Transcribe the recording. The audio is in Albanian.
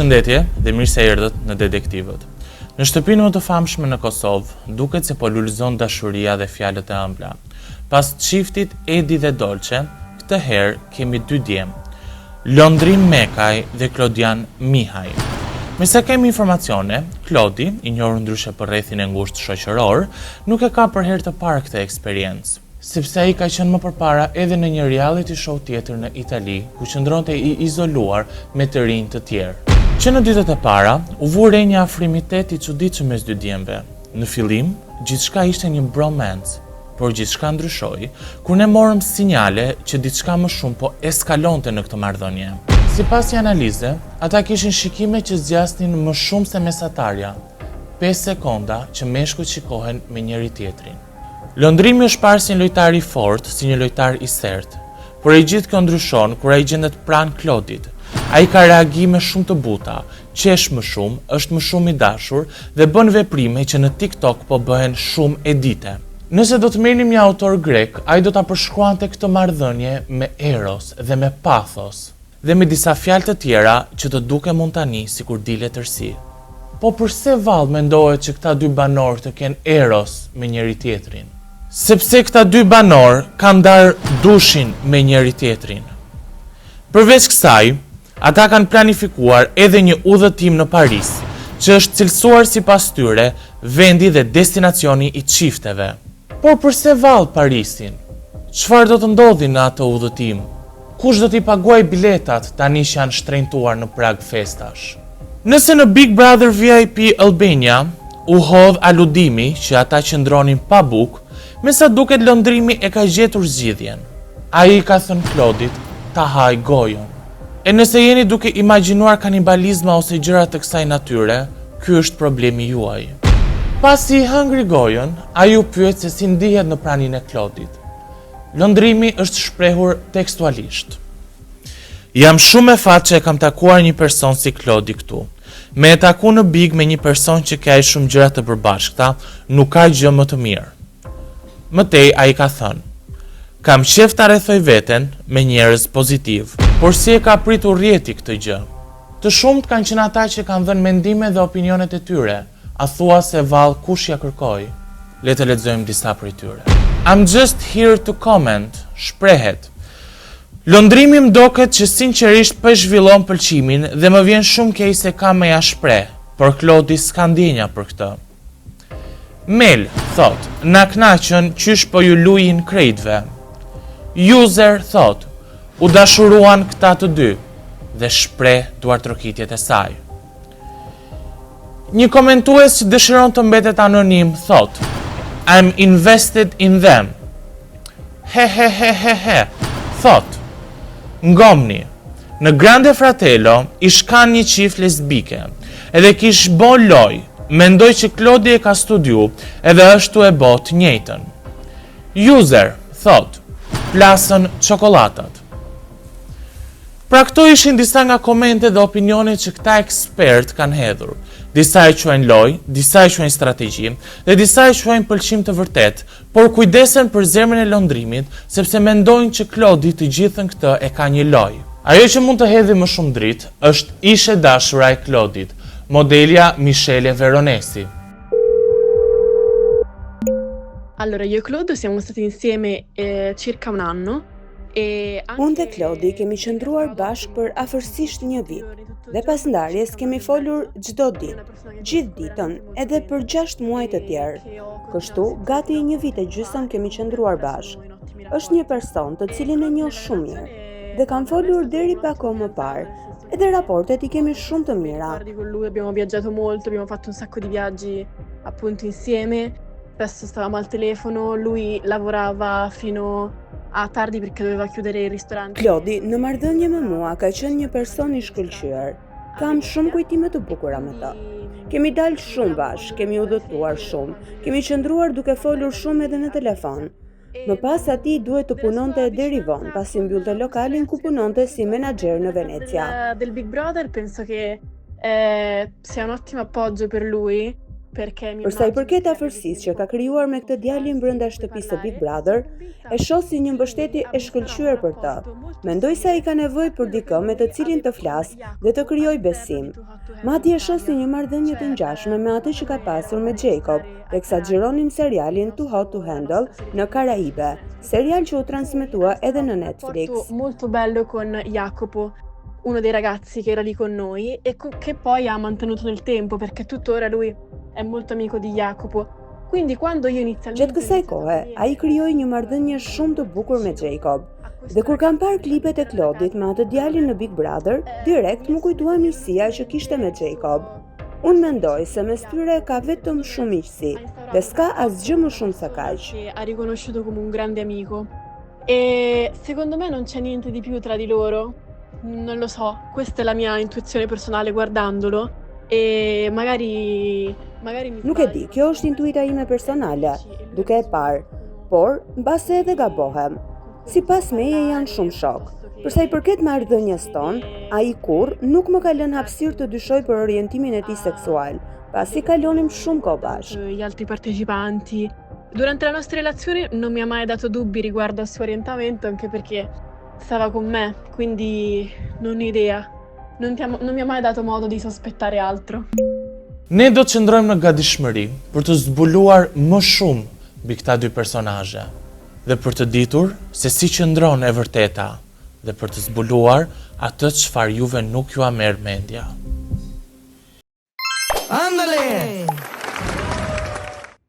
Përshëndetje dhe mirë se erdhët në Detektivët. Në shtëpinë më të famshme në Kosovë, duket se po lulëzon dashuria dhe fjalët e ëmbla. Pas çiftit Edi dhe Dolce, këtë herë kemi dy djem, Londrin Mekaj dhe Klodian Mihaj. Me sa kemi informacione, Klodi, i njohur ndryshe për rrethin e ngushtë shoqëror, nuk e ka për herë të parë këtë eksperiencë, sepse ai ka qenë më përpara edhe në një reality show tjetër në Itali, ku qëndronte i izoluar me të rinj të tjerë. Që në ditët e para, u vu re një afrimitet i çuditshëm mes dy djemve. Në fillim, gjithçka ishte një bromance, por gjithçka ndryshoi kur ne morëm sinjale që diçka më shumë po eskalonte në këtë marrëdhënie. Sipas një analize, ata kishin shikime që zgjasnin më shumë se mesatarja, 5 sekonda që meshkujt shikohen me njëri tjetrin. Lëndrimi është parë si një lojtar i fortë, si një lojtar i sertë, por e gjithë kjo ndryshon kur ai gjendet pranë Klodit. Ai ka reagime shumë të buta, qesh më shumë, është më shumë i dashur dhe bën veprime që në TikTok po bëhen shumë edite. Nëse do të merrnim një autor grek, ai do ta përshkruante këtë marrëdhënie me eros dhe me pathos, dhe me disa fjalë të tjera që të duke montani sikur dilet tërsi. Po përse vallë mendohet që këta dy banor të kenë eros me njëri tjetrin? Sepse këta dy banor kanë dar dushin me njëri tjetrin. Përveç kësaj, ata kanë planifikuar edhe një udhëtim në Paris, që është cilësuar sipas tyre vendi dhe destinacioni i çifteve. Por përse vallë Parisin? Çfarë do të ndodhi në atë udhëtim? Kush do t'i paguaj biletat tani që janë shtrenjtuar në prag festash? Nëse në Big Brother VIP Albania u hodh aludimi që ata qëndronin pa bukë, me sa duket Lëndrimi e ka gjetur zgjidhjen. Ai ka thënë Klodit ta haj gojën. E nëse jeni duke imagjinuar kanibalizma ose gjëra të kësaj natyre, ky është problemi juaj. Pasi i hëngri gojën, ai u pyet se si ndihet në praninë e Klodit. Lëndrimi është shprehur tekstualisht. Jam shumë e fat që e kam takuar një person si Klodi këtu. Me e taku në Big me një person që ka shumë gjëra të përbashkëta, nuk ka gjë më të mirë. Mëtej ai ka thënë, kam qef ta rrethoj veten me njerëz pozitiv, por si e ka pritur rjeti këtë gjë? Të shumt kanë qenë ata që kanë dhënë mendime dhe opinionet e tyre, a thua se vallë kush ja kërkoi? Le të lexojmë disa prej tyre. I'm just here to comment, shprehet. Lëndrimi më doket që sinqerisht po e zhvillon pëlqimin dhe më vjen shumë keq se kam me ja shpreh, por Klodi s'ka ndjenja për këtë. Mel, thot, na knaqën qysh po ju lujin krejtve. User, thot, u dashuruan këta të dy dhe shpreh duartrokitjet e saj. Një komentues që dëshiron të mbetet anonim, thot, I'm invested in them. He, thot, ngomni, në Grande Fratello ish kanë një qift lesbike, edhe kish bo loj, mendoj që Klodi e ka studiu edhe është e bot njëjtën. User, thot, plasën çokolatat. Pra këto ishin disa nga komente dhe opinionet që këta ekspert kanë hedhur. Disa e quajnë loj, disa e quajnë strategji dhe disa e quajnë pëlqim të vërtet, por kujdesen për zemrën e Lëndrimit, sepse mendojnë që Klodi të gjithën këtë e ka një loj. Ajo që mund të hedhë më shumë dritë është ishe dashura e Klodit, modelia Michele Veronesi. Allora, io e Claude siamo stati insieme circa un anno. Unë dhe Klodi kemi qëndruar bashkë për afërsisht një vit, dhe pas ndarjes kemi folur çdo ditë, gjithë ditën, edhe për 6 muaj të tjerë. Kështu, gati një vit e gjysmë kemi qëndruar bashkë. Është një person të cilin e njoh shumë mirë, dhe kam folur deri pak kohë më parë, edhe raportet i kemi shumë të mira. Con lui abbiamo viaggiato molto, abbiamo fatto un sacco di viaggi appunto insieme. Spesso stavamo al telefono, lui lavorava fino a tardi perché doveva chiudere il ristorante. Klodi në marrëdhënie me mua ka qenë një person i shkëlqyer. Kam shumë kujtime të bukura me të. Kemi dalë shumë bashkë, kemi udhëtuar shumë, kemi qëndruar duke folur shumë edhe në telefon. Më pas ati duhet të punonte deri vonë, pasi mbyllte lokalin ku punonte si menaxher në Venezia. Del Big Brother penso che sia un ottimo appoggio per lui, Përsa i përket afërsisë që ka krijuar me këtë djalin brenda shtëpisë së Big Brother, e shoh si një mbështetje e shkëlqyer për të. Mendoj se ai ka nevojë për dikë me të cilin të flas dhe të krijoj besim. Madje e shoh si një marrëdhënie të ngjashme me atë që ka pasur me Jacob, teksa xhironim serialin Too Hot to Handle në Karaibe, serial që u trasmetua edhe në Netflix. Molto bello con Jacopo, uno dei ragazzi che era lì con noi e che poi ha mantenuto nel tempo perché tuttora lui è molto amico di Jacopo. Quindi quando io inizialmente Gjatë kësaj kohe, ai krijoi një marrëdhënie shumë të bukur me Jacob. Dhe kur kam parë klipet e Claudit me atë djalin në Big Brother, direkt më kujtua miqësia që kishte me Jacob. Unë mendoj se mes tyre ka vetëm shumë miqësi dhe s'ka asgjë më shumë se kaq. Ha riconosciuto come un grande amico. E secondo me non c'è niente di più tra di loro. Non lo so, questa è la mia intuizione personale guardandolo e magari Nuk e di, kjo është intuita ime personale, duke e parë, por mbase edhe gabohem. Sipas meje janë shumë shok. Përsa i përket marrëdhënies tonë, ai kurrë nuk më ka lënë hapësirë të dyshoj për orientimin e tij seksual, pasi kalonim shumë kohë bashkë. Gli altri partecipanti. Durante la nostra relazione non mi ha mai dato dubbi riguardo al suo orientamento, anche perché stava con me, quindi non ho idea. Non mi ha mai dato modo di sospettare altro. Ne do të qëndrojmë në gatishmëri për të zbuluar më shumë mbi këta dy personazhe dhe për të ditur se si qëndron e vërteta dhe për të zbuluar atë çfarë juve nuk ju a merr mendja.